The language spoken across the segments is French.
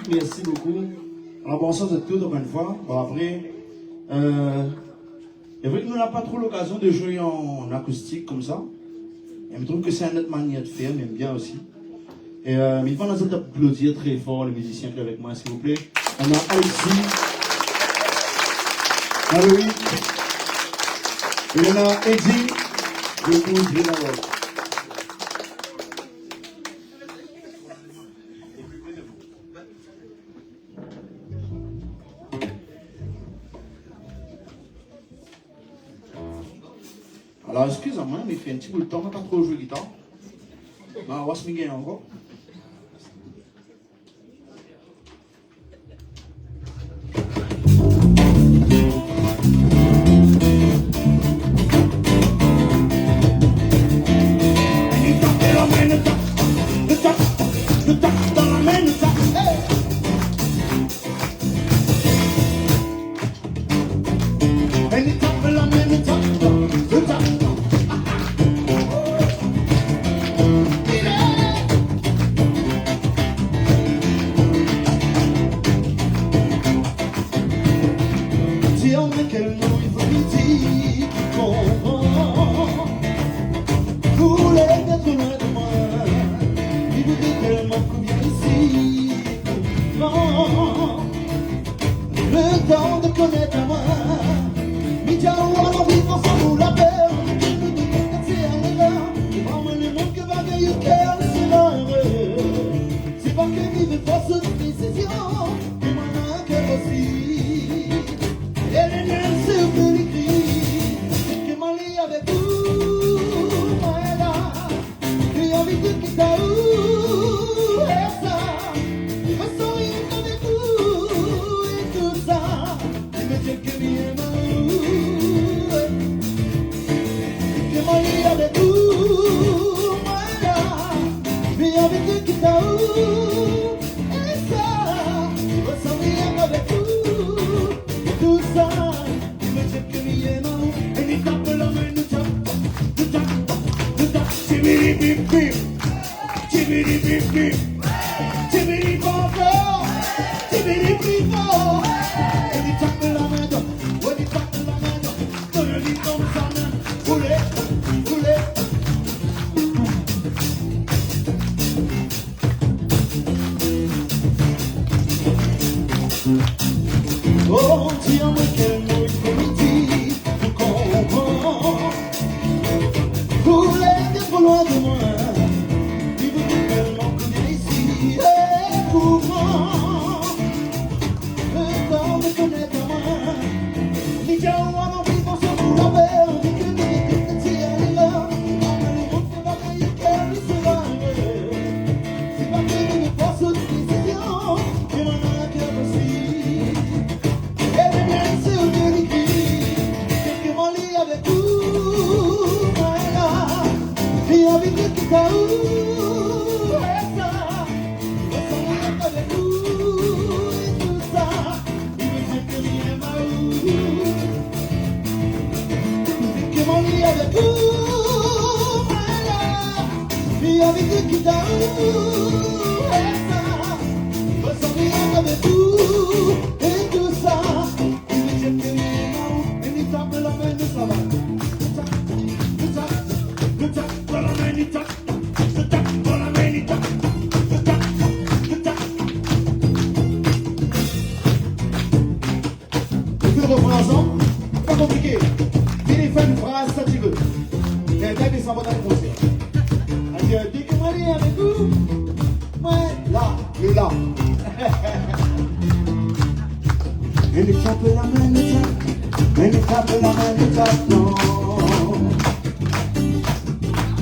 Merci beaucoup. En pensant de tout encore une fois. Bon, après, c'est vrai que nous n'avons pas trop l'occasion de jouer en acoustique comme ça. Et je trouve que c'est une autre manière de faire, j'aime bien aussi. Et mais il faut applaudir très fort les musiciens qui sont avec moi, s'il vous plaît. On a Alexis, Marie, et on a Eddie, l'épouse de la rock. Alors, excusez-moi, mais il fait un petit bout de temps, on n'a pas trop joué guitare. On va se miguer encore. Oh, dis-moi quel mot il faut me dire pour comprendre. Vous l'êtes trop loin de moi. Il vous dit tellement que j'ai ici et courant. Le temps me connaît à moi. Ni qu'à moi non plus pour se vous la paix. On dit que des petits à là. On les montre pas qu'il y a qu'elle se va. C'est pas que de force ou de décision. Et on a un cœur aussi. Et les miens se vérifient. Quelques mots liés avec vous. Voilà. Et avec le qui t'a où. Et ça. On s'en va avec vous. Et tout ça. Il me dit que lui aime à où. Quelques mots liés avec vous. Voilà. Et avec le qui t'a où. Et ça. On s'en va avec vous. Et tout ça. Il me dit que lui aime à où. Et il tape la main de sa main. Pas compliqué. Viens faire une phrase, ça tu veux. Quelqu'un qui s'en va dans le concert. Elle dit, dès que moi je avec vous, moi, là, il est là. Et il tape la main, il tape. Et il tape la main, il tape, non.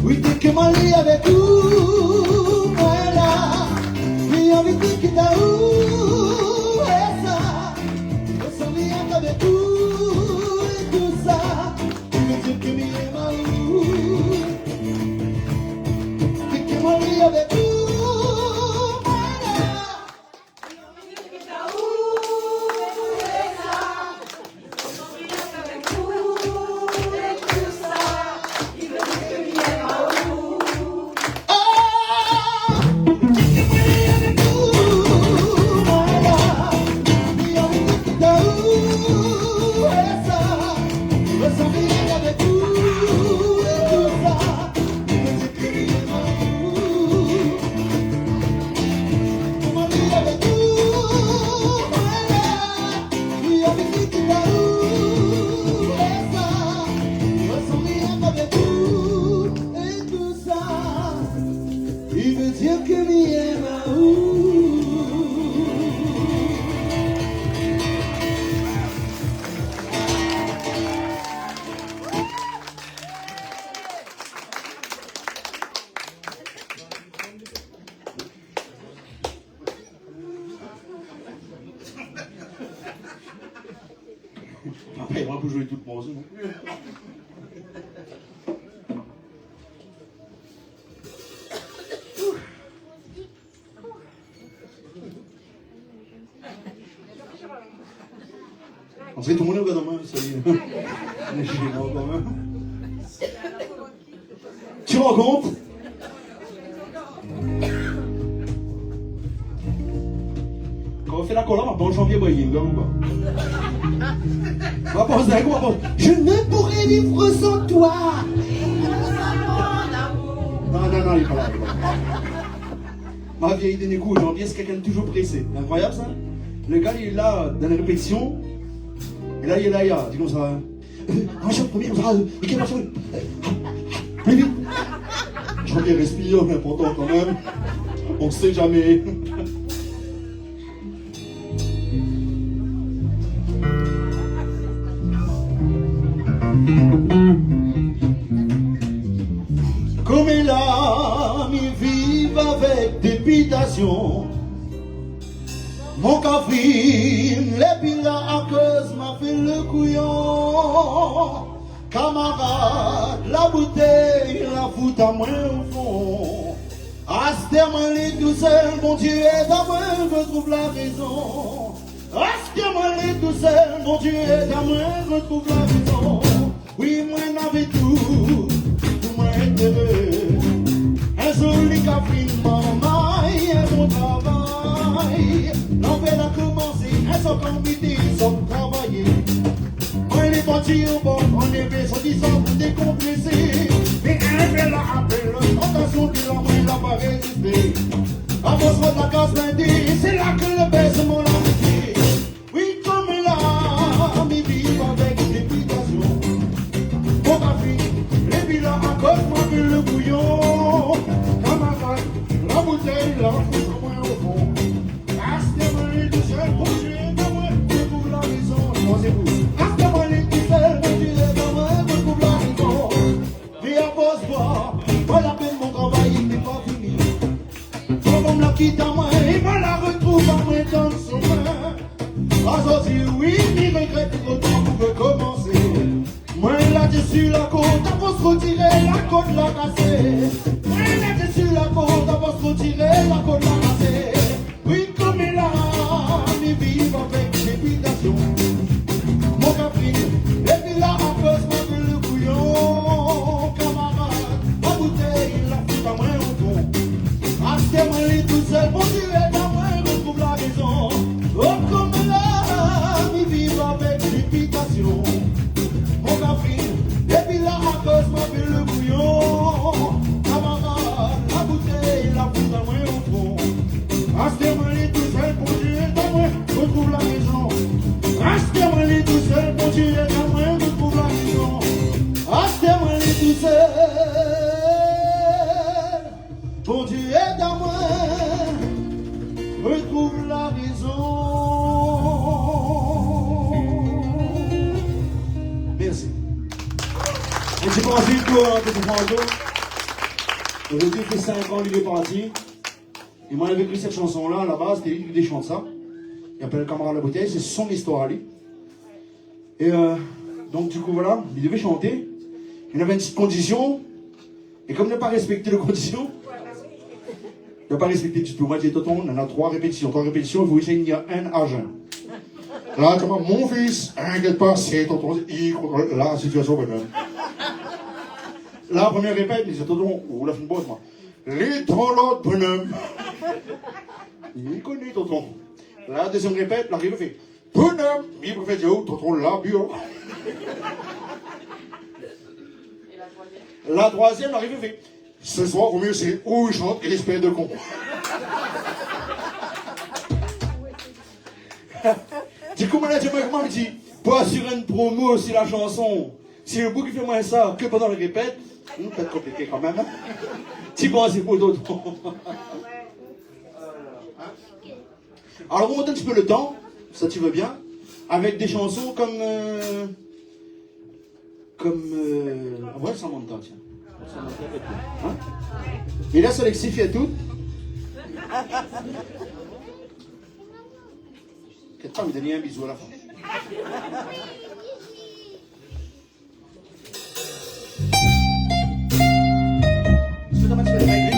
Oui, dès que moi je avec vous, moi, là. Il y a envie de quitter où, et ça. Je sens bien avec vous. Il veut dire que m'y aime à où. Après, on va jouer toute mon zone. En fait, tout le monde est au gars dans main, ça y est. On est chez moi quand même. Tu rends compte? Quand on fait la colère, on va pas en janvier, bah, il y a ou pas? On va penser à quoi? Je ne pourrais vivre sans toi! Non, non, non, il est pas là. Ma vieille Dénécou, janvier, c'est quelqu'un de toujours pressé. C'est incroyable ça? Le gars, il est là dans la répétition. Et là, il est là, il y a, dis comme ça. Machin, premier, comme ça. Ok, machin. Plus vite. Janvier respire, mais important quand même. On ne sait jamais. Comme là, mi vive avec dépitation. Mon café, les pilas à cause m'a fait le couillon. Camarade, la bouteille, la fout à moi au fond. Asтерment les douceurs, mon Dieu est à moi, je trouve la raison. Asтерment les douceurs, mon Dieu est à moi, je trouve la raison. Oui, moi n'avais tout moi heureux. Un joli café, maman, un bon travail. L'enfer a commencé, elles sont convidées, ils sont travaillés. Moi les partis au bord, on est besoin disant pour décompresser. Mais un fait la appel, tentation de la main, n'a pas résisté. Avance de la case blindée, c'est là que le baisement l'a mis. À sortir, oui, il regrette trop temps pour recommencer. Moi, là, dessus la côte, avant se retirer, la côte l'a cassée. Moi, là, dessus la côte, avant se retirer, la côte l'a cassée. Oui, comme il a, il vit avec réputation. Mon caprine, et puis là, en cause, moi, que le bouillon. Camarade, ma bouteille, la fout à moi au fond. Achetez-moi les tout seul, mon Dieu, et à moi, retrouve la raison. Oh, comme là, il vit avec réputation. Mon caprine, et puis là, en cause, moi, que le bouillon. Camarade, la bouteille, la fout à moi au fond. Achetez-moi les tout seul, mon Dieu, et à moi, retrouve la raison. Achetez-moi les tout seul, mon Dieu, et à moi, retrouve la raison. Achetez-moi les tout seul, mon Dieu, aide à moi, retrouve la raison. Merci. Et j'ai pensé que tu prends un tour. Aujourd'hui, il fait 5 ans qu'il est parti. Il m'en avait écrit cette chanson-là, à la base, c'était lui qui chante ça. Il appelle le camarade La Bouteille, c'est son histoire à lui. Et donc, du coup, voilà, il devait chanter. Il avait une petite condition. Et comme il n'a pas respecté les conditions, il n'a pas respecté du tout. Moi, j'ai dit, tonton, on a 3 répétitions. 3 répétitions, il faut essayer, il y a un à jeun. Là, comment, mon fils, inquiète pas, c'est tonton, il contrôle la situation même. La première répète, il disait, tonton, ou la fin de bosse, moi. Les trollots de bonhomme. Il connaît, tonton. La deuxième répète, l'arrive fait, bonhomme, il préfère dire, oh, tonton, là, bio. La troisième, l'arrive fait, ce soir, au mieux, c'est où il chante et l'espèce de con. Du coup, mon manager me dit, pas sur une promo aussi la chanson. Si le bout qui fait moins ça que pendant le répète, peut-être compliqué quand même. Tu penses c'est pour d'autres. Alors, on monte un petit peu le temps, ça tu veux bien, avec des chansons comme. Ouais, ça monte le temps, tiens. Ça monte un peu plus. Hein? Et là, c'est Alexis fait tout. Peut-être pas me donner un bisou à la fin. Est-ce que t'as pas de faire régler?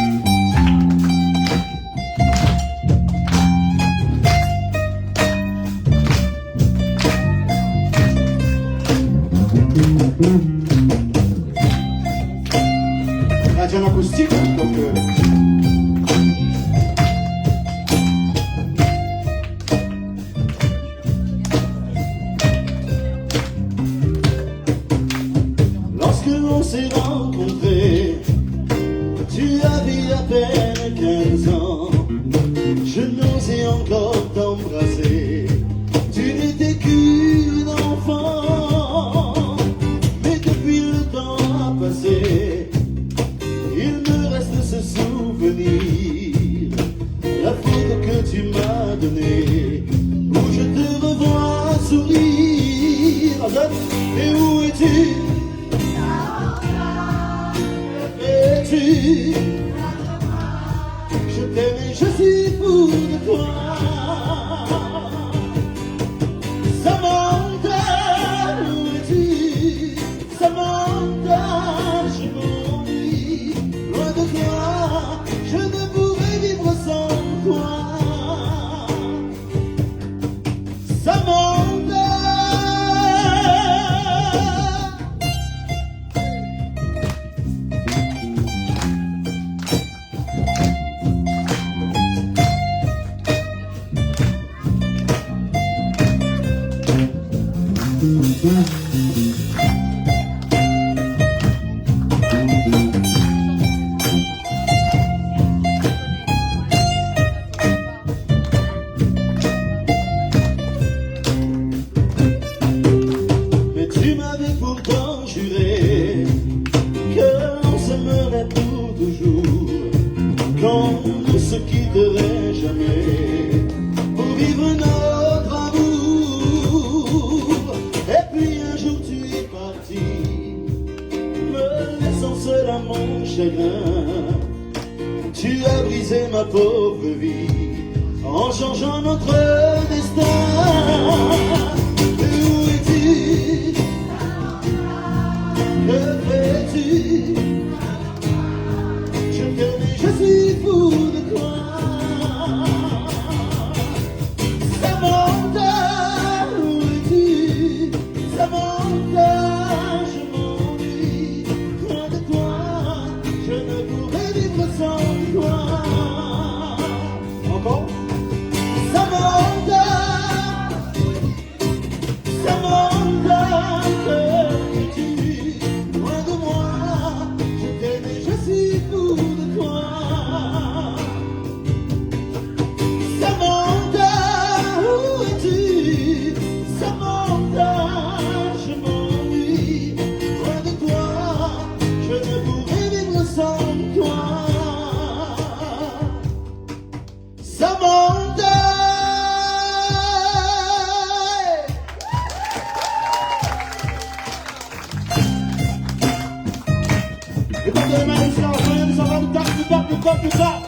Là, j'ai un acoustique, donc. Lorsque l'on s'est rencontrés, tu avais à peine 15 ans. Je n'osais encore t'embrasser. Tu n'étais qu'une enfant. Mais depuis le temps a passé, il me reste ce souvenir. La photo que tu m'as donnée, où je te revois sourire. Et où es-tu? Es-tu? Je t'aime et je suis fou de toi. Samantha, où es-tu? Samantha, je m'ennuie. Loin de toi, je ne pourrais vivre sans toi. Samantha. Mais tu m'avais pourtant juré que l'on s'aimerait pour toujours, qu'on ne se quitterait jamais pour vivre notre amour. Et puis un jour tu es parti, me laissant seul à mon chagrin. Tu as brisé ma pauvre vie en changeant notre destin. tout ça.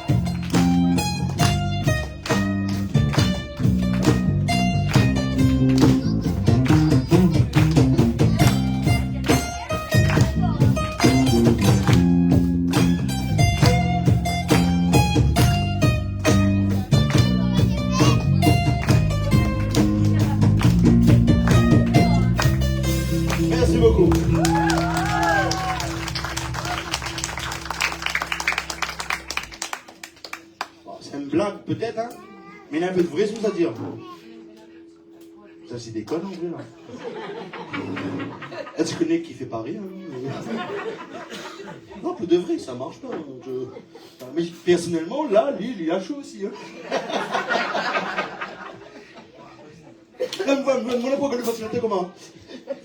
Merci beaucoup. Bon, c'est une blague peut-être, hein, mais il y a un peu de vraie chose à dire. Ça c'est des connes en vrai là. Ah, tu connais qui fait Paris, hein. Non, peu de vrai, ça marche pas. Mais personnellement, là, lui, il a chaud aussi. Hein. Là, moi, pas que le fascinateur comment.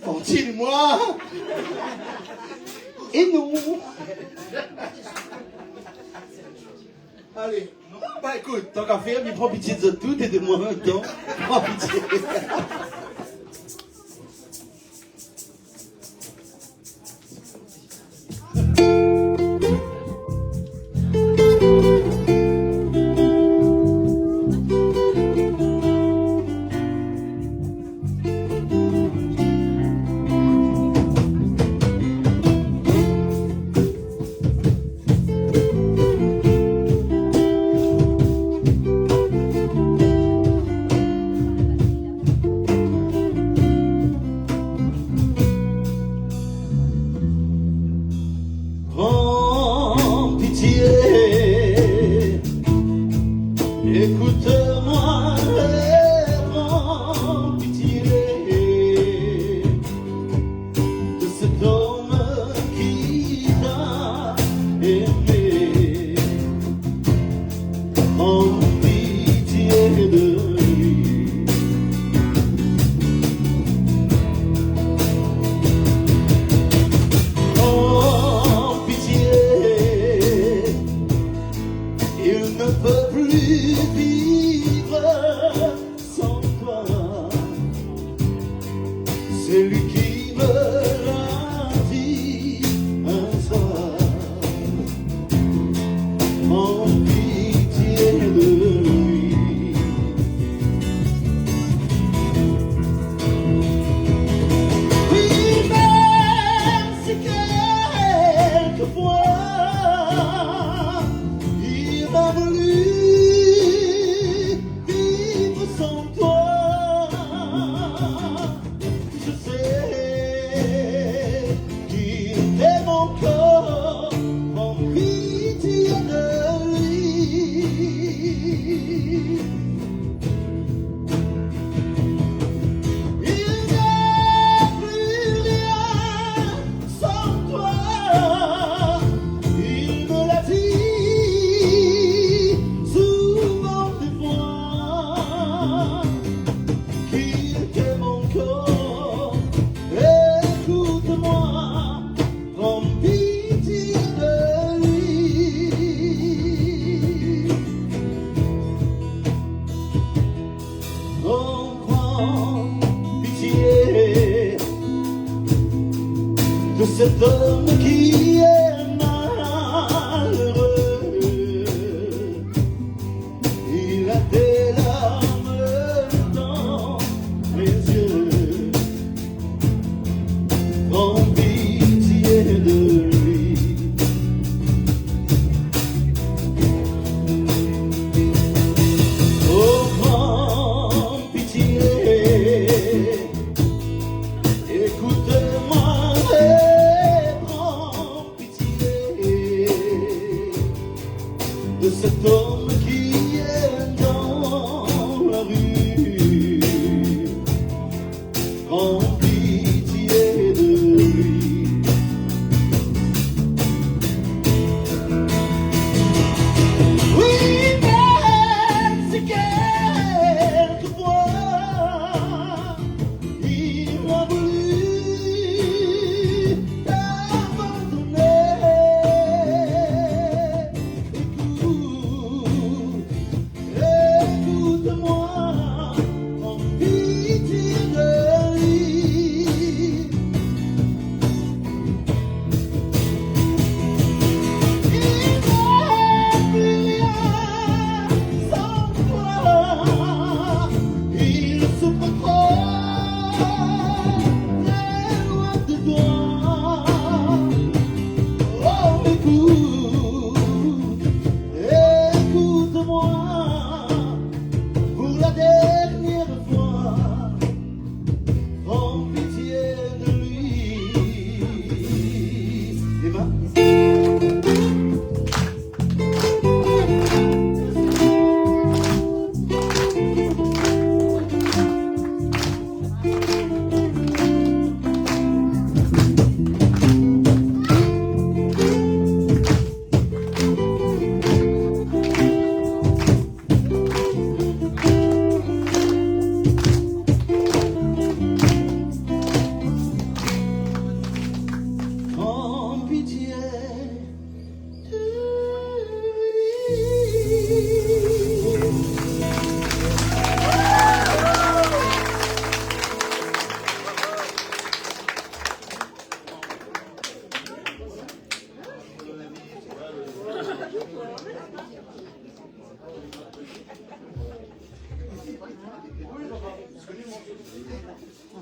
Fantine, moi. Et non. Allez. Bah écoute, tant qu'à faire, mais prends pitié de tout et de moi en même temps. Prends pitié. Prends pitié, écoute-moi, prends pitié de cet homme qui t'a aimé. Prends pitié de lui. Il ne peut plus vivre sans toi. C'est lui qui me l'a dit un soir. En pitié de lui. Oui, même si quelquefois il m'a voulu vivre sans toi. Je sais qu'il t'aime encore, en pitié de lui. Il n'est plus rien sans toi. Il me l'a dit souvent des fois qu'il t'aime encore. Écoute-moi, prends pitié de lui. Oh, prends pitié de cet homme qui est malheureux. Il a des larmes dans les yeux. Prends pitié de lui. Oh, prends pitié. Écoute-moi et prends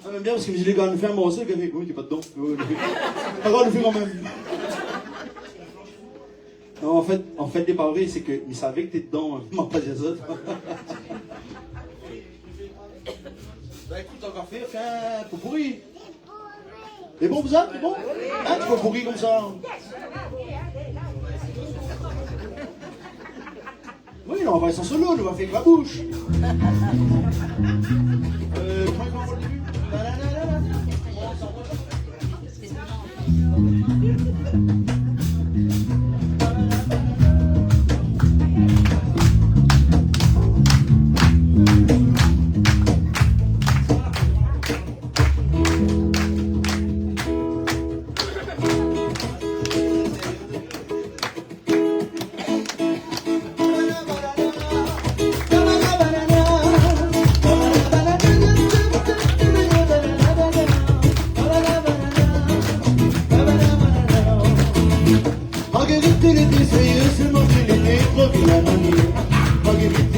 Ah, même bien parce que les gars nous fait un morceau, il fait, oui, t'es pas dedans. Pas grave, le fait quand même. Non, en fait, t'es pas vrai, c'est que, il savait que t'es dedans, il m'a pas dit ça. Bah écoute, encore fais un pot pourri. C'est bon, vous êtes? C'est bon? Hein, tu peux pourri comme ça? Oui, là, on va être en solo, on va faire avec la bouche. Comment il va pour le début?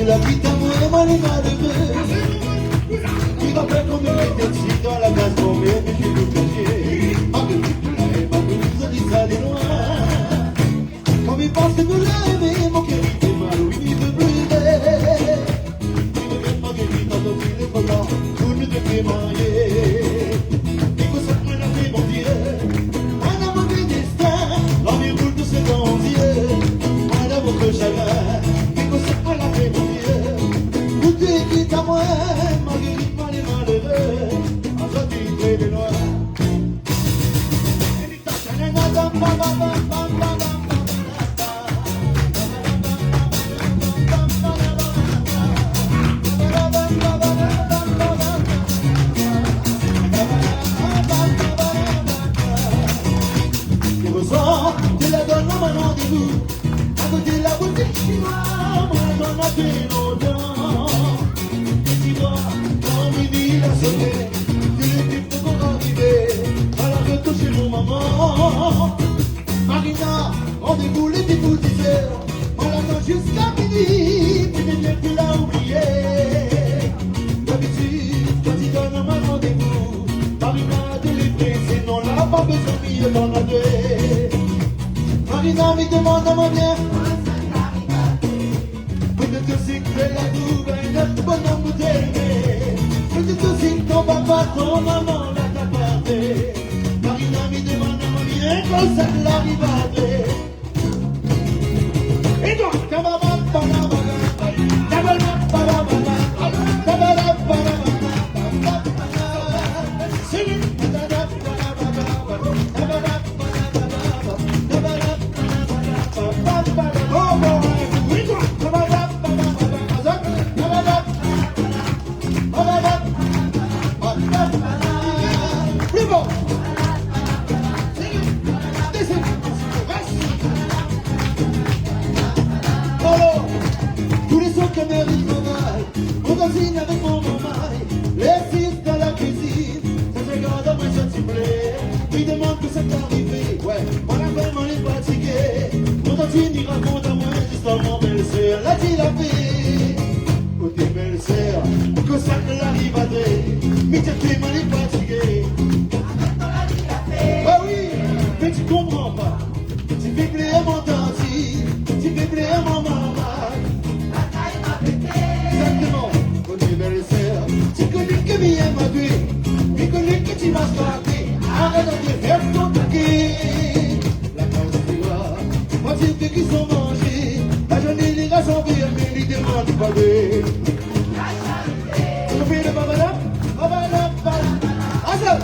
La vie d'amour, moi les malheureux. Il va faire comme il était ici dans la case tombée, mais je vais cacher. Marguerite, dit ça des loin. Comme il pense que nous l'aimons, mon cœur il fait mal, oui, il veut brûler. Il regrette Marguerite, quand on dit les volants, tout ne devait marier. Et que ça prenne la vie, mon Dieu. Un amour du destin, l'envie roule de ses grands yeux. Un amour que chagrin, et que ça prenne la vie, mon Dieu. Quitte à moi, Marguerite, moi les malheureux, en toi tu es les noirs. Tu ressens, tu la donnes à mon rendez-vous, à côté de la boutique chinoise, moi la donne à plus longtemps. Tu les types pour arriver à la fête chez mon maman. Marina, rendez-vous les petits boutiquiers. On l'attend jusqu'à midi, tu n'es bien plus là oublié. D'habitude, quand il donne un rendez-vous, Marina a délivré, sinon là, pas besoin de mieux dans la deux. Marina me demande à mon bien. Peut-être aussi que la nouvelle est bonne bouteille. Peut-être aussi que ton papa, ton maman l'a tapé. Marina me demande à mon bien quand ça l'arrive à deux. Et donc, on cuisine avec mon mamaille, les six dans la cuisine, ça se regarde à moi ça s'y plaît, il demande que ça t'est arrivé, ouais, on a vraiment les fatigués, mon tantine il raconte à moi justement belle-sœur, là dit la vie, côté belle-sœur, que ça te l'arrive à deux, mais t'es tellement les fatigués, bah oui, mais tu comprends pas, tu fais plaisir mon tantine, tu fais plaisir mon maman. Exactement, côté belle-sœur, tu connais que bien ma vie, tu connais que tu m'as starté, arrête de faire ton taquet. La cause tu vois, moi tu sais qu'ils sont mangés, la journée les rassemblés, mais les demandes du pavé. Tu fais le babadap, babadap, babadap, azal.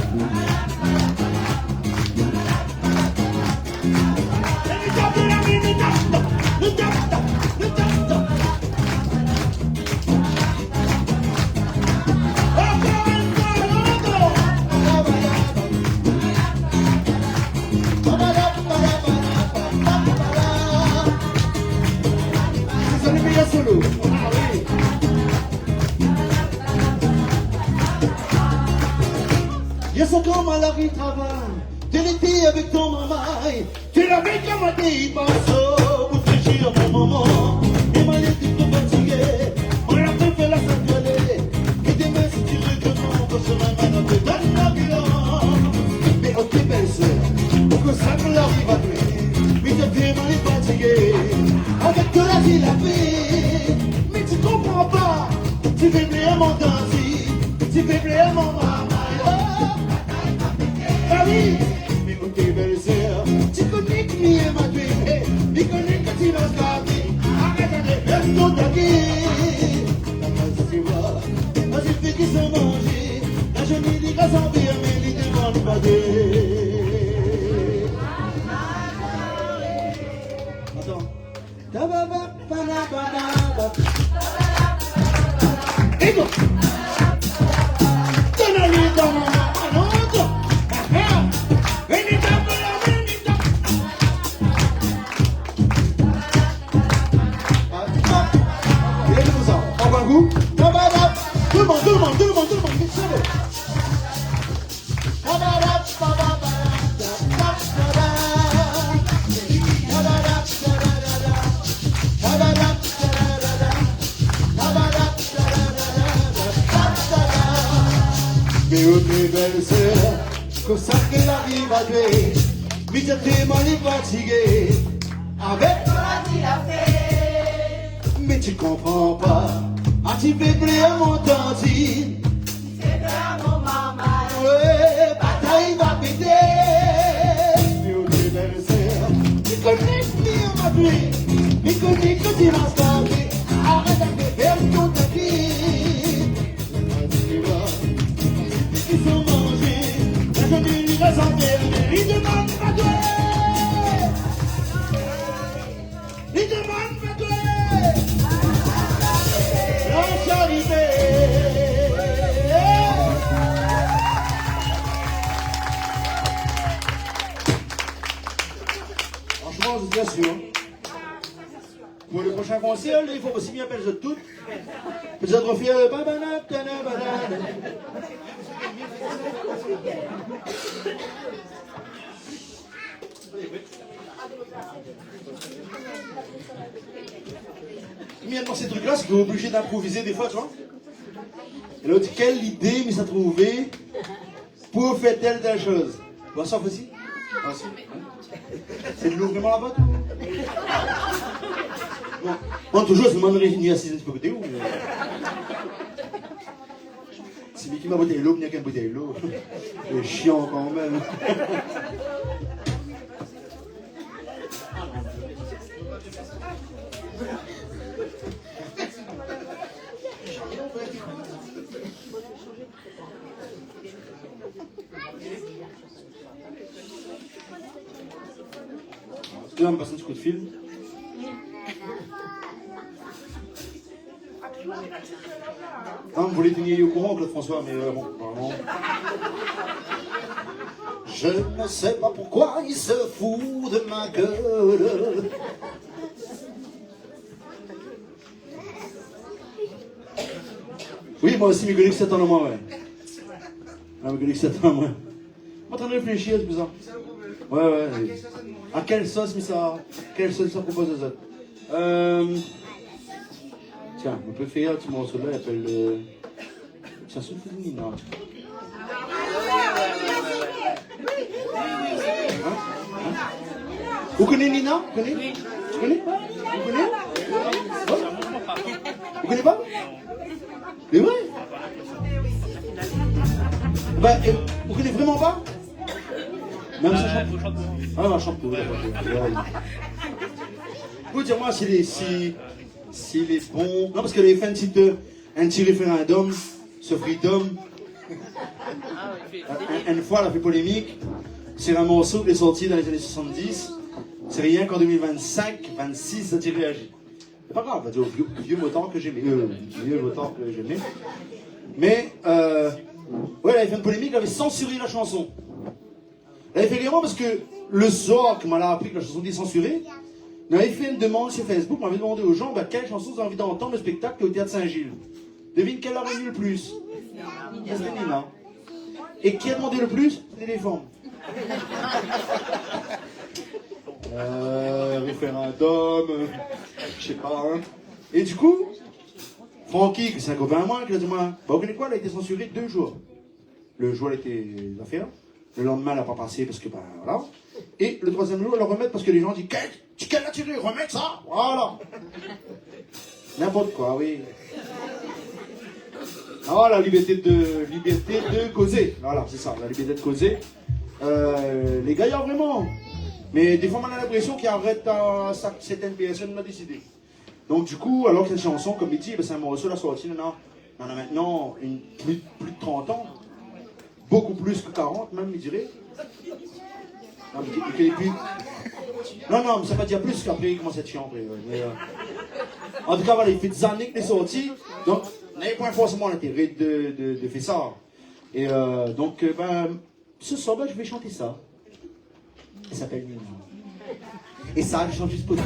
Solo. Ah, oui. Y'a son grand malheur il travaille, tu l'étais avec ton maman, tu l'avais commandé, il passe pour te chier mon maman, et mal était trop fatigué, on l'a fait la s'engueuler, et demain si tu veux que mon gosse se ramène un peu Mais oh tes belles sœurs, que ça me leur va tuer. Mais t'es vraiment les fatigués, avec de la vie la paix. Mais tu comprends pas, tu fais plaire mon dansi, tu fais plaire mon maman. Ah oui, mais oh tes belles sœurs, tu connais que m'y est ma tuer. Tu connais que tu vas se garder, arrête de faire tout taquer. Vas-y fais qu'ils sont mangés, la jeune dit qu'à s'en vire, mais ils demandent pas de. Ego. Donne-lui dans mon manoto. Venita pour la venita. Et tout ça, en bas goût. Tout le monde, mais oh mes belles sœurs, comme ça que la vie va tuer, mais t'es tellement fatigué, avec toi tu l'as fait, mais tu comprends pas, ah tu fais plaisir mon tanti, tu fais plaisir mon maman, ouais, bataille va péter, mais oh mes belles sœurs, tu connais bien ma pluie, tu connais que tu vas se garder, arrête de faire tout ta vie. Ils sont mangés, la jeune lui va s'en faire, mais ils demandent pas toi. Ils demandent pas toi. La charité. Franchement, je suis bien sûr. Pour le prochain concert, il faut aussi bien faire les toutes. Peut-être faire le babana, banana. Mais dans ces trucs-là, c'est que vous êtes obligé d'improviser des fois, tu vois. Et l'autre, quelle idée mais ça trouvé pour faire telle chose. Tu vois ça aussi? C'est de l'ouvrement là-bas, tout. Bon, toujours, je me demande réunir à 6 ans, tu peux côté où? C'est lui qui m'a bouteille l'eau, il n'y a qu'une bouteille l'eau. C'est chiant quand même. Tu vas me passer un petit coup de fil? Ah, vous voulez tenir au courant, Claude François, mais bon, vraiment. Je ne sais pas pourquoi il se fout de ma gueule. Oui, moi aussi, mes collègues 7 ans en moins, ouais. Ah, mes collègues 7 ans en moins. Je suis en train de réfléchir, c'est bizarre. Ouais. À quelle sauce, mais ça. Quelle sauce ça propose aux autres? Tiens, on peut faire un petit morceau là, il appelle. Ça se fait Nina. Vous connaissez Nina? Vous connaissez? Tu connais? Vous connaissez? Vous connaissez pas? Mais ouais! Bah, vous connaissez vraiment pas? Même ça chante. Ah, elle chante pour vous. Vous dire moi, s'il est bon. Non, parce qu'elle avait fait un petit référendum sur Freedom. Une fois, elle a fait polémique. C'est un morceau qui est sorti dans les années 70. C'est rien qu'en 2025, 26, ça t'y réagit. C'est pas grave, on va dire vieux motant que j'aimais. Mais, ouais, elle avait fait une polémique, elle avait censuré la chanson. Elle avait fait également parce que le soir, comme elle a appris que la chanson était censurée, on avait fait une demande sur Facebook, on avait demandé aux gens quelle chanson vous avez envie d'entendre le spectacle au théâtre Saint-Gilles. Devine quelle a revenu le plus? C'était Nina. Et qui a demandé le plus? C'était les femmes. Référendum, je sais pas. Hein. Et du coup, Francky, que c'est un copain à moi, qui a dit moi, bah, vous connaissez quoi, elle a été censurée 2 jours. Le jour, elle était l'affaire. Le lendemain, elle n'a pas passé parce que, ben voilà. Et le troisième jour, elle le remet parce que les gens disent, quel a tiré, remettre ça. Voilà. N'importe quoi, oui. Ah, la liberté de causer. Voilà, c'est ça, la liberté de causer. Les gars, il y a vraiment. Mais des fois, on a l'impression qu'il arrête à certaines personnes à décider. Donc, du coup, alors que cette chanson, comme il dit, ben, c'est un morceau la sortie, on a maintenant plus de 30 ans. Beaucoup plus que 40, même, il dirait. Non, non, mais ça va dire plus qu'après, il commence à être chiant. Après, en tout cas, voilà, il fait des années qu'il est sorti. Donc, on n'avait pas forcément l'intérêt de faire ça. Et donc, ben, ce soir, ben, je vais chanter ça. Ça s'appelle Nina. Et ça, je chante juste pour toi.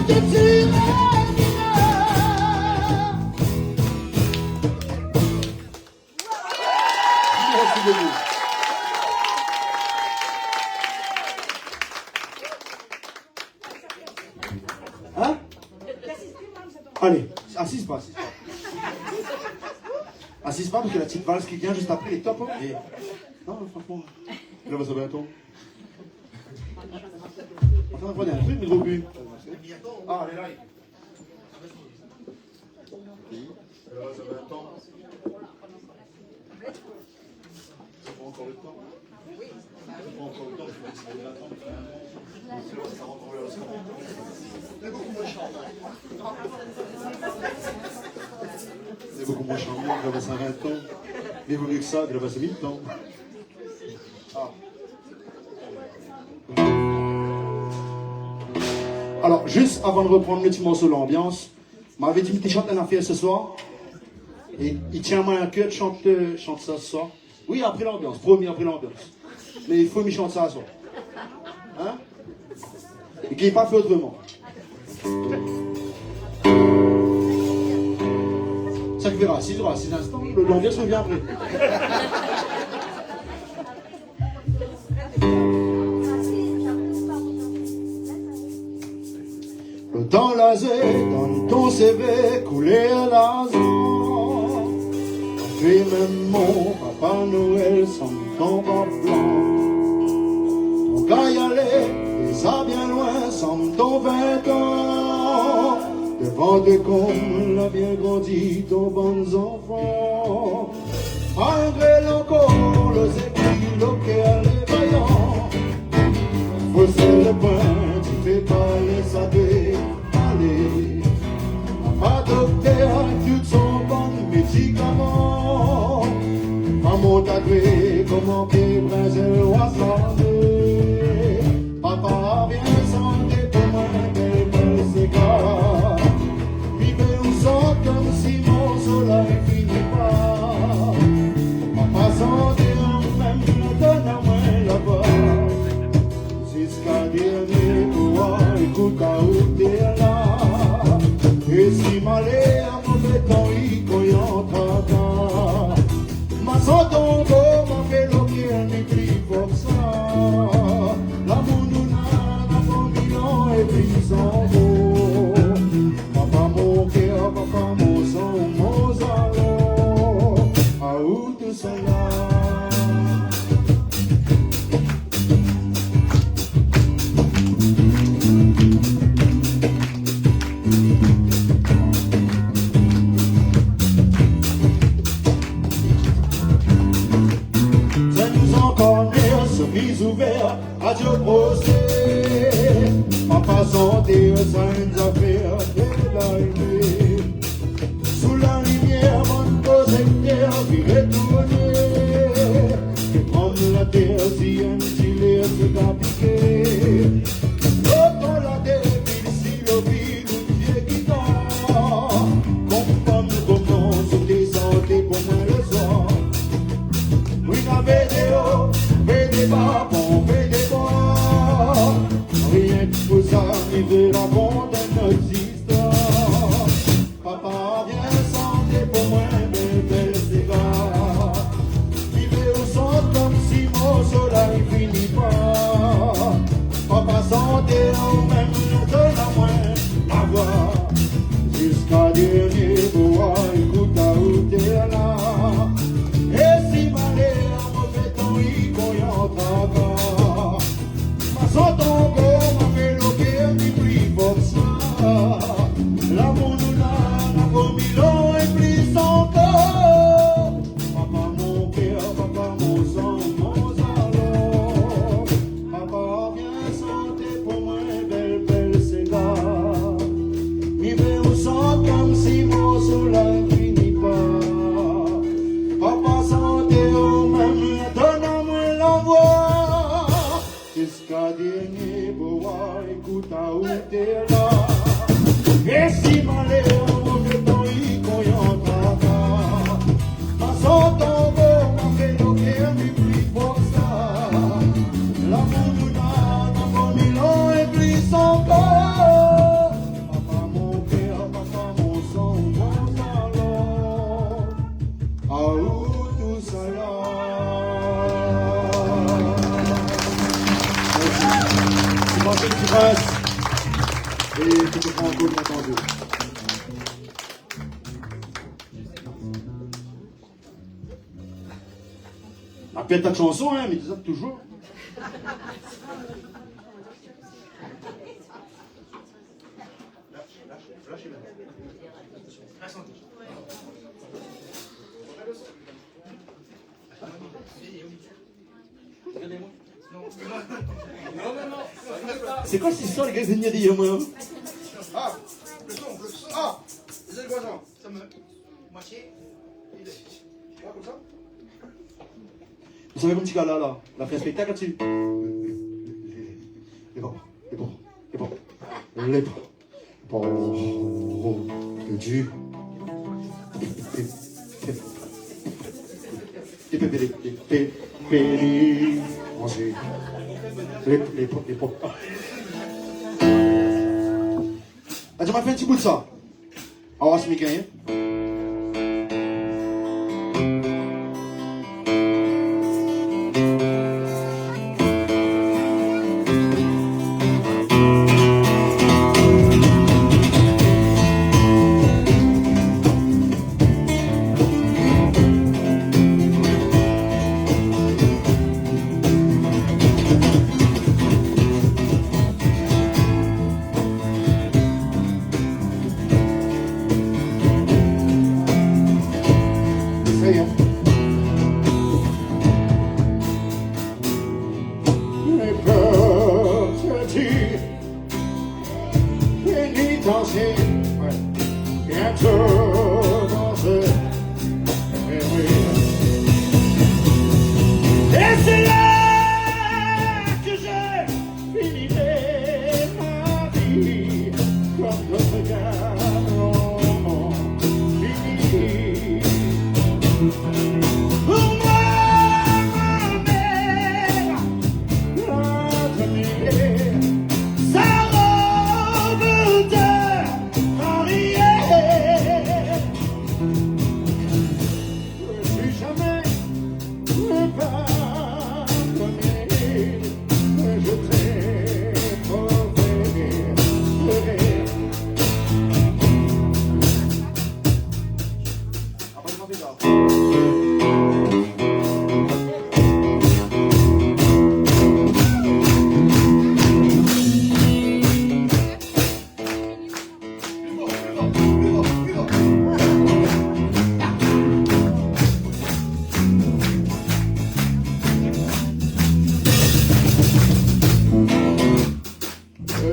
que tu reviendras. Merci beaucoup. Hein? Allez, assise pas, assise pas. Assise pas parce que la petite valse qui vient juste après est top. Hein? Et... Non, franchement, là, ça va bientôt. Attends, prenez un truc, mais gros but. Ah, elle est là. Là, ça va bientôt. Ça prend encore le temps. Ça prend encore le temps, je vais essayer d'attendre. Ça rentre en l'air. C'est beaucoup moins charmant. C'est beaucoup moins charmant, il va passer 20 ans. Mais vaut mieux que ça, il va passer 1000 ans. Ah. Alors, juste avant de reprendre le petit morceau de l'ambiance, m'avait dit que tu chantes une affaire ce soir. Et il tient à cœur de chanter ça ce soir. Oui, après l'ambiance, promis après l'ambiance. Mais il faut m'y chanter ça ce soir. Hein? Et qu'il n'ait pas fait autrement. Ça que verra, 6 instants, l'ambiance revient après. Le temps lasé dans ton CV coulé à l'argent. Puis même mon Papa Noël sans ton pas blanc. Ton gars y aller, et ça bien loin sans ton 20 ans. Devant des cons, la bien grandi, ton bons enfants. Malgré l'encore, le écrits, l'auquel les vaillants. Fausser le pain, tu fais pas les saber, allez. Pas docteur, tout son bon médicament. Maman t'a doué, comment qu'il brise le oiseau. Papa vient santé pour moi, belle c'est gars. Vivez ou sort comme si mon soleil finit pas. Papa santé en même, donne à moi là-bas. Jusqu'à dernier pouvoir, écoute à où t'es là. Et si malé à mauvais temps, il coyant tata. Ma santon go, ma fait l'opier, n'est plus pour ça. L'amour nous n'a, la famille et puis sans beau. Papa mon cœur, papa mon sang, mon salon. À où tout cela? Mise ouvert, radio procès. Papa santé, ça une affaire de l'arrivée. Sous la lumière, mon projecteur qui retournait. Prendre la terre, si un gilet se t'a piqué. L'autre la terre, si le vide, un pied qui dort. Comprends comment sauter santé pour moi le soir. Oui, la vidéo. Pas bon, fait des bords. Rien que pour ça, il veut raconter notre histoire. Papa vient santé pour moi, belle c'est gars. Vivez au centre comme si mon soleil finit pas. Papa santé en même donne à moi la voix. Jusqu'à dernier bois, écoute à où t'es là. Et si malé à mauvais temps, il coyant tata. Ma santon go, ma mélodie, ni plus pour ça. L'amour nous n'a, pour mille ans et plus encore. Papa mon cœur, papa mon sang, mon salon. Papa viens santé pour moi, belle c'est là. Vivez au sang comme si mon soleil finit pas. Papa santé au même, donne-moi l'envoi. Jusqu'à dernier bois, écoute à où t'es là. Et si malé encore bien entendu. On appelle ta chanson, hein, mais dis ça toujours. C'est quoi cette histoire, les gars, ils viennent dire moi? Ah, le son. Ah, c'est le voisin. Ça me. Moitié. Là, comme ça. Vous savez comme petit gars là, la fait un spectacle là-dessus. Les bons de Dieu. Les pépés, manger. Les pots. Ah, tu m'as fait un petit bout de ça. On va se mettre gagner.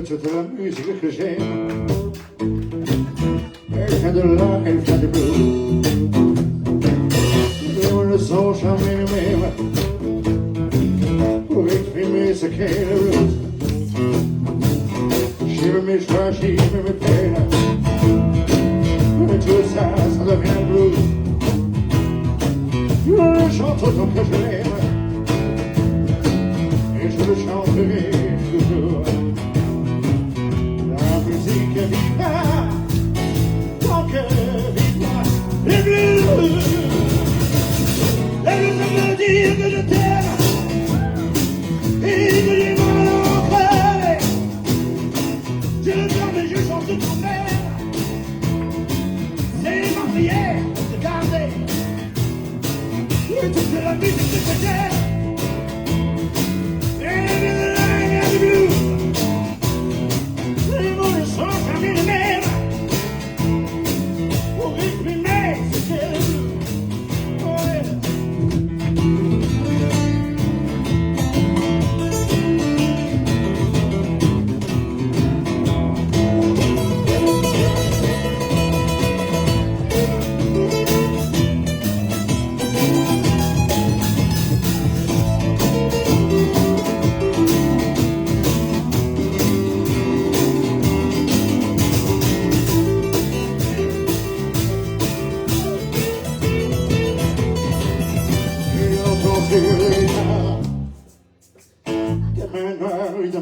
Toute la musique que j'aime, elle vient de là, elle vient de bleu. Et on ne sent jamais le même pour exprimer ce qu'est le blues. J'ai mes joies, j'ai mes peines, et tout ça, ça devient le blues. Je le chante autant que je l'aime, et je le chanterai toujours. Viva, tant que viva les blues. Les blues, ça veut dire que je t'aime et que j'ai mal entré. Je le chante et je chante ton mère. C'est ma prière de garder toute la musique que j'aime. Les blues. Les mots ne sont jamais les mêmes pour exprimer ce qu'est le blues.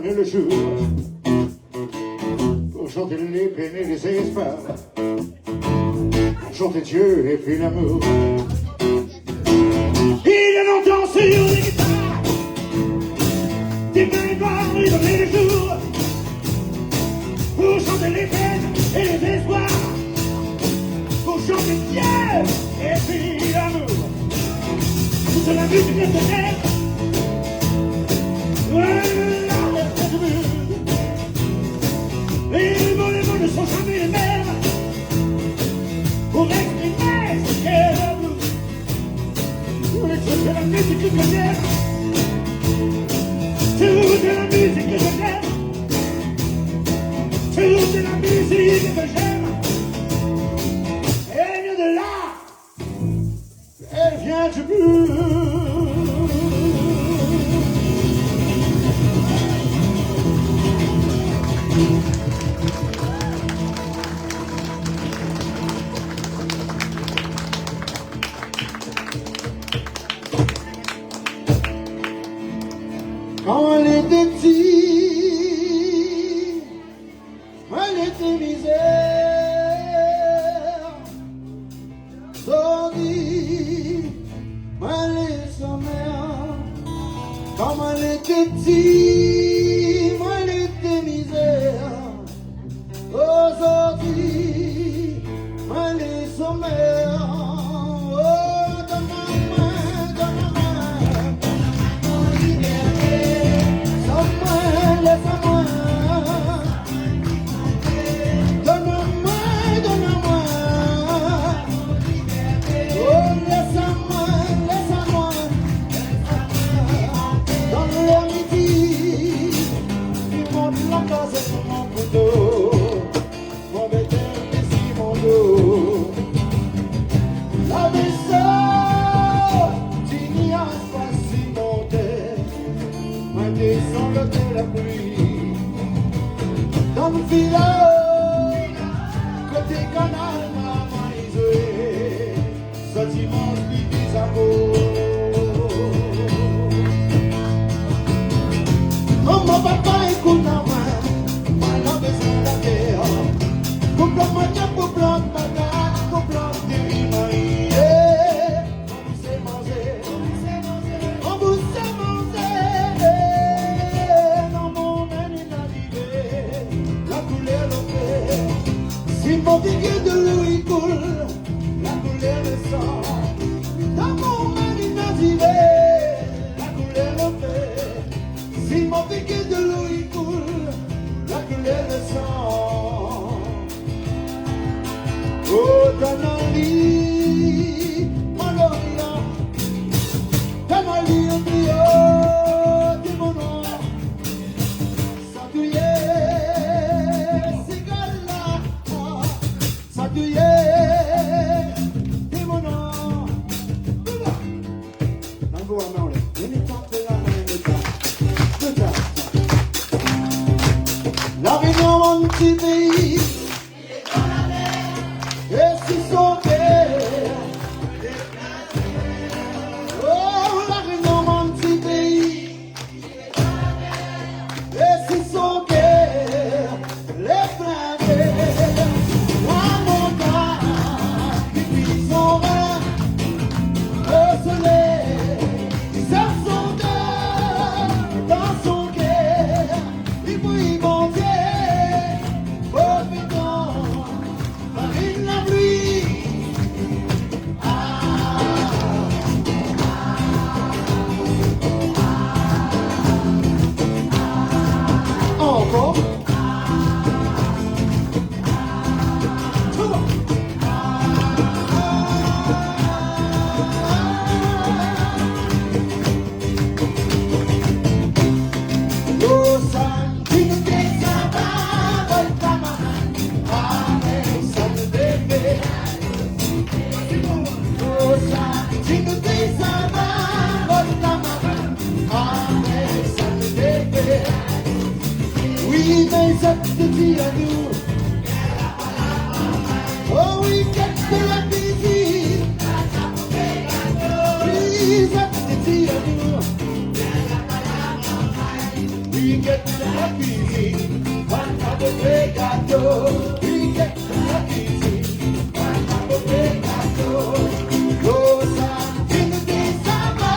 Le jour pour chanter les peines et les espoirs, pour chanter Dieu et puis l'amour. Il entend sur les guitares des peines noires et donner le jour pour chanter chanter les peines et les espoirs, pour chanter Dieu et puis l'amour. Toute la musique de ce terre, les mots ne sont jamais les mêmes pour exprimer ce qu'est l'amour. C'est la musique que j'aime, toute la musique que j'aime, toute la musique que j'aime. Elle vient de là, elle vient du blues. Quand elle était petite, elle était misère, sordide, elle est sa mère. Quand elle était petite, elle était misère, sordide, elle est sa mère. La pluie dans le village, côté canal, maman isolé, sentiment des amours. Oh mon papa, écoute la main, ma langue sur la terre, pour blanc, matin, pour blanc, matin, pour blanc, des rimailles. On vous sait manger, on vous sait manger. Si mon figuier de l'eau il coule, la couleur le sang. Dans mon malinaziré, la couleur le fait. Si mon figuier de l'eau il coule, la couleur le sang. Oh, Danali, Maloria, Danali, Oblio, Timono, Satouye. La vie dans mon petit pays, et si son père, oh la vie dans mon petit pays, et si son père, les flammes. Oh oui, qu'est-ce que la visite? Oui, c'est we get lucky, one of the big gâteaux. We get lucky, one of the big gâteaux. Rosa, in the summer.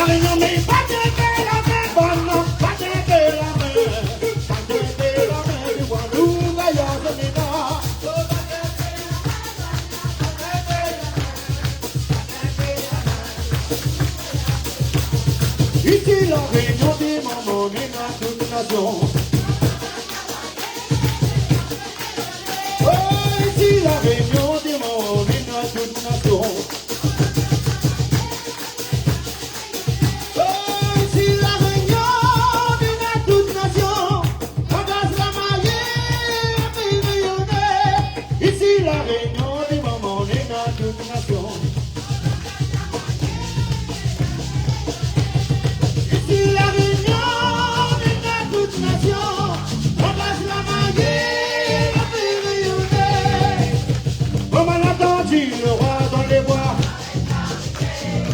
réunion, mais pas de la main, bonne, pas de la main, pas de la main, du bois, nous, voyons, je n'ai pas. Ici, la réunion des mamans, des toute nation. Oh, ici, la réunion des mamans, des toute nation. Le roi dans les bois,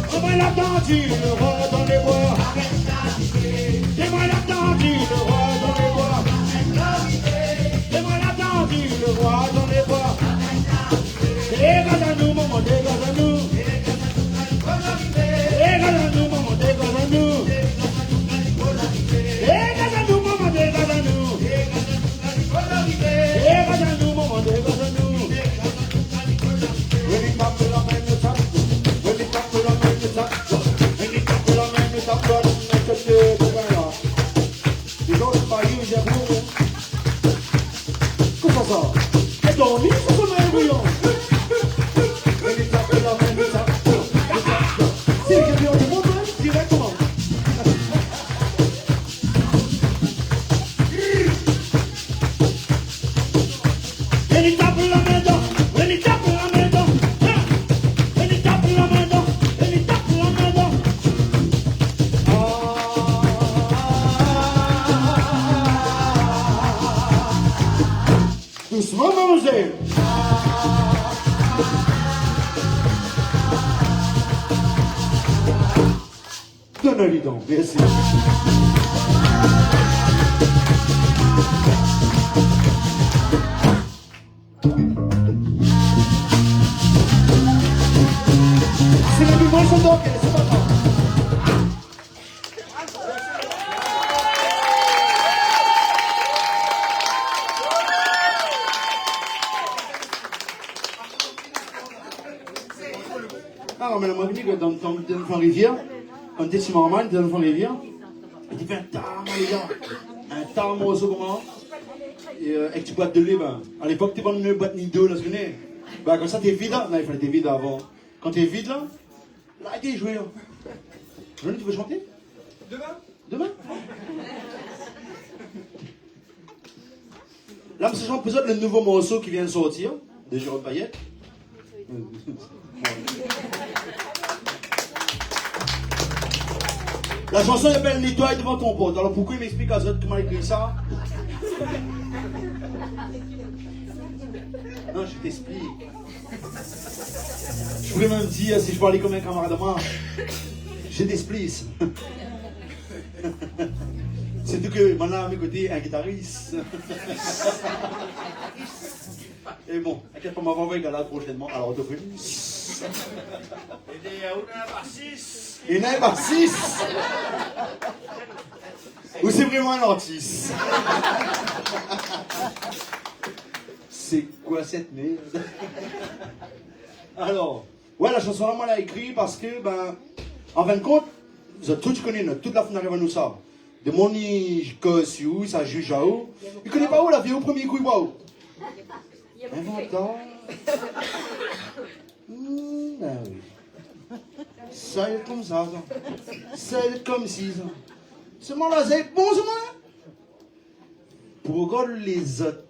dis-moi l'attendu, le roi dans les bois, dis-moi l'attendu, le roi dans les bois, dégage à nous, maman, dégage à nous, dégage à nous, maman, dégage à nous, dégage à nous, maman, dégage à nous, dégage à nous, maman, dégage à nous. When it comes to the man, you talk. When it comes to the man, you talk. Les gens sont mariés, ils avouent. Comment ça? Et dans l'île, ça sonne un bouillon. C'est le camion du monde, directement. Et il tape la main dans, et il tape la main dans. Et il tape la main dans, et il tape la main dans. Doucement, mademoiselle. Donne-lui donc, merci. C'est la dimanche, donc, c'est pas grave. Non, mais la moi, je dis que dans le rivière, quand tu es sur Marman, dans le rivière, tu fais un tarme, les gars. Un tarme au comment. Et avec tu boîtes de lait, ben, à l'époque, tu prends une boîte ni deux, là, tu connais. Ben, comme ça, t'es vide là. Non, il fallait être vide avant. Quand t'es vide là, t'es joué. Johnny, tu veux chanter? Demain? Demain? Là, M. Jean présente le nouveau morceau qui vient de sortir, de Jérôme Payette. La chanson s'appelle Nettoie devant ton pote. Alors pourquoi il m'explique à Zot comment il écrit ça? Non, je t'explique. Je pourrais même dire, si je parlais comme un camarade de moi, je t'explique. C'est tout que maintenant à mes côtés, un guitariste. Et bon, inquiète pas, m'avoir envoyé là prochainement. Alors, on te fait. Il y en a un bassiste. Ou c'est vraiment un artiste? C'est quoi cette merde? Alors, ouais, la chanson, moi, l'a écrit parce que, ben, en fin de compte, vous êtes tous connus, toute la fin arrive à nous ça. De mon cause où, ça juge à où. Il connaît pas où la vie au premier coup, où. Inventeur. Ben oui. Ça est comme ça. Ça est comme si ça. Ce moment-là, c'est bon, ce moment-là. Pour regarder les autres.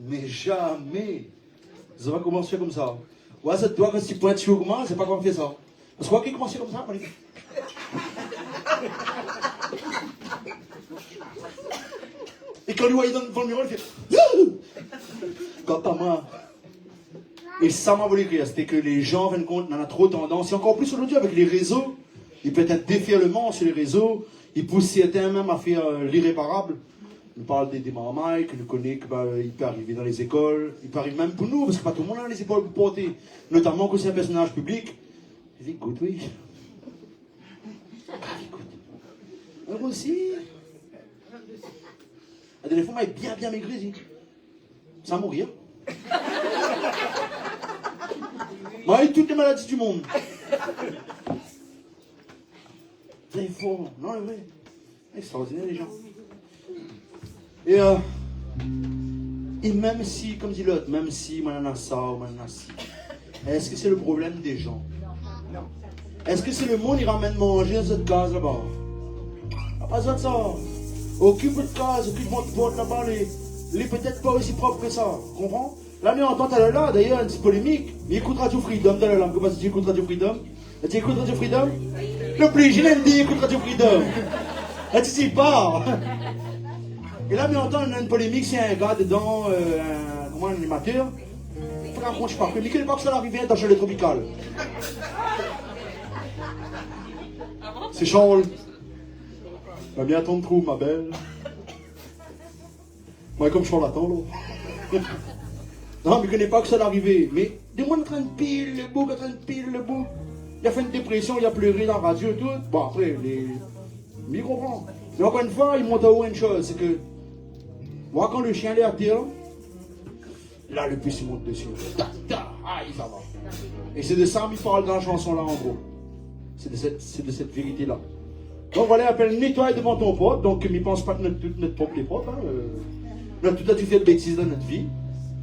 Mais jamais. Ça va commencer comme ça. Ouais, c'est toi, quand tu pointes sur comment, c'est pas comment faire ça. Parce que quoi qu'il commence comme ça, on est. Et quand lui voyait devant le miroir, il fait. Quand à moi. Et ça m'a voulu rire, c'était que les gens, en fin de compte, n'en a trop tendance. Et encore plus aujourd'hui avec les réseaux, ils peuvent être défilements sur les réseaux, ils poussent certains même à faire l'irréparable. On parle des mamans que nous connaissons, il peut arriver dans les écoles, il peut arriver même pour nous, parce que pas tout le monde a les épaules pour porter. Notamment quand c'est un personnage public. Il dit, écoute, oui. Moi aussi. La dernière fois, il m'a bien maigri, dit. Sans mourir. Moi, il toutes les maladies du monde. C'est fort. Non, c'est vrai. Extraordinaire, les gens. Et même si, comme dit l'autre, même si, manana ça, manana si, est-ce que c'est le problème des gens? Non. Est-ce que c'est le monde qui ramène manger dans cette case là-bas? Pas besoin de ça. Occupe de case, occupe votre porte là-bas, les peut-être pas aussi propres que ça. Comprends? Là, nous entendons là, d'ailleurs, une petite polémique. Mais écoute Radio Freedom dans la langue. Comment tu écoutes Radio Freedom? Tu écoutes Radio Freedom? Le plus, je l'aime dire, écoute Radio Freedom. Là, tu sais pas. Et là, nous entendons une polémique, c'est un gars dedans, un animateur. Faut qu'on je parle. Mais quel pas que ça arrive dans Chalet Tropical? C'est Charles. Va bien ton trou, ma belle. Moi, comme Charles attend, là. Non, mais je connais pas que ça l'arrivée. Mais des mois en train de pile le bout, en train de pile le bout. Il a fait une dépression, il a pleuré dans la radio et tout. Bon, après, mais il comprend. Mais encore une fois, il monte à haut une chose, c'est que, moi, quand le chien est à terre, là, le puce, il monte dessus. Ah, il va. Et c'est de ça qu'il parle dans la chanson-là, en gros. C'est de cette vérité-là. Donc voilà, appelle nettoie devant ton pote. Donc, ne pense pas que notre propre est propre. Hein. On a tout à fait de bêtises dans notre vie.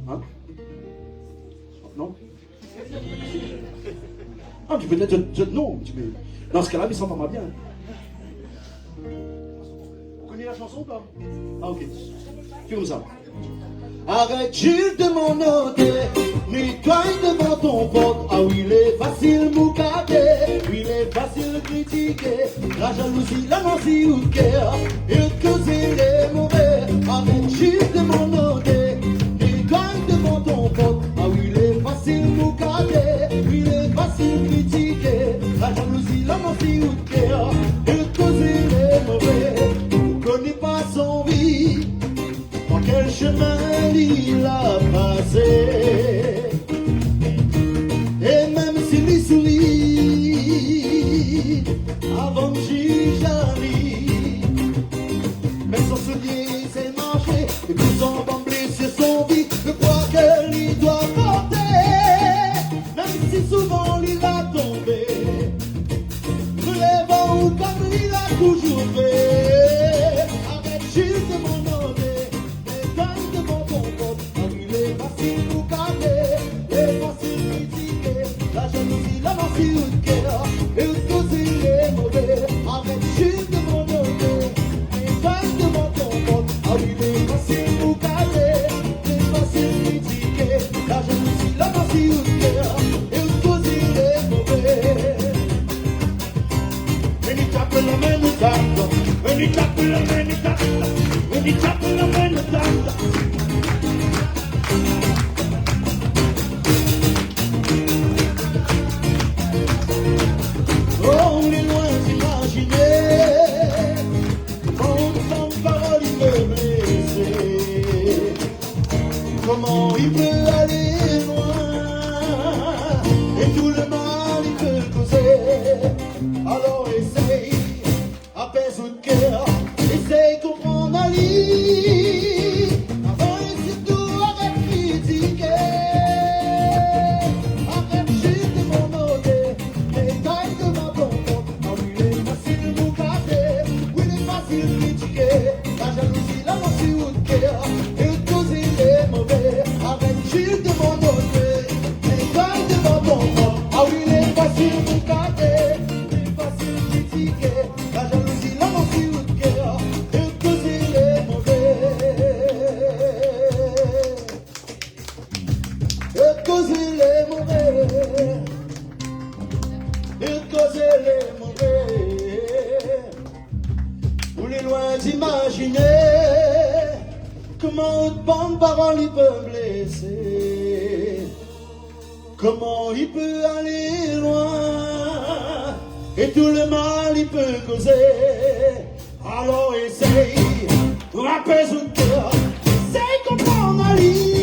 Hein? Non? Ah, tu peux peut-être non. Dans ce cas-là, il s'entend pas bien. Vous connaissez la chanson ou pas? Ah, ok. Fais comme ça. Arrête juste de m'en noter, nettoie devant ton pote. Ah oui, il est facile moucader, oui, il est facile critiquer. La jalousie, la nancy ou le cœur, et causer les mauvais. Arrête juste de m'en noter, nettoie devant ton pote. Ah oui, il est facile moucader, oui, il est facile critiquer. La jalousie, la nancy ou le cœur, et causer les mauvais. On connaît pas son vie. Dans quel chemin il a passé? Et même s'il y sourit avant que j'y j'arrive, mais son soulier s'est marché et tout son bon blessé son vie. Je crois que lui doit porter, même si souvent il a tombé, relèvant ou comme il a toujours fait. Arrête juste de mon nom. La jalousie, la nancy ou le cœur, et causer les mauvais. Arrête juste de m'en donner, et passe devant ton pote. Ah oui, les facile ou caler, les faciles critiquer. La jalousie, la nancy ou le cœur, et causer les mauvais. When you tap la main, you tap. When you tap la main, you tap. When you tap la main, you tap. On est loin d'imaginer comment sans parole il peut blesser. Comment il peut aller loin et tout le mal il peut causer. Alors essaye, apaise le cœur, essaye de comprendre la vie. Avant et surtout arrête de critiquer. Arrête juste de m'emmener, et taille devant ton compte. Ah oui, il est facile de nous garder, oui, il est facile de critiquer. La jalousie, la nancy ou le cœur, et causer les mauvais. Arrête juste de m'emmener, et taille devant ton compte. Ah oui, il est facile de nous garder, il est facile de critiquer. La jalousie, la nancy ou le cœur, et causer les mauvais. Et causer les mauvais. Et causer les mauvais. On est loin d'imaginer comment une bonne parole il peut blesser. Comment il peut aller loin et tout le mal il peut causer. Alors essaye, apaise le cœur, essaye de comprendre la vie.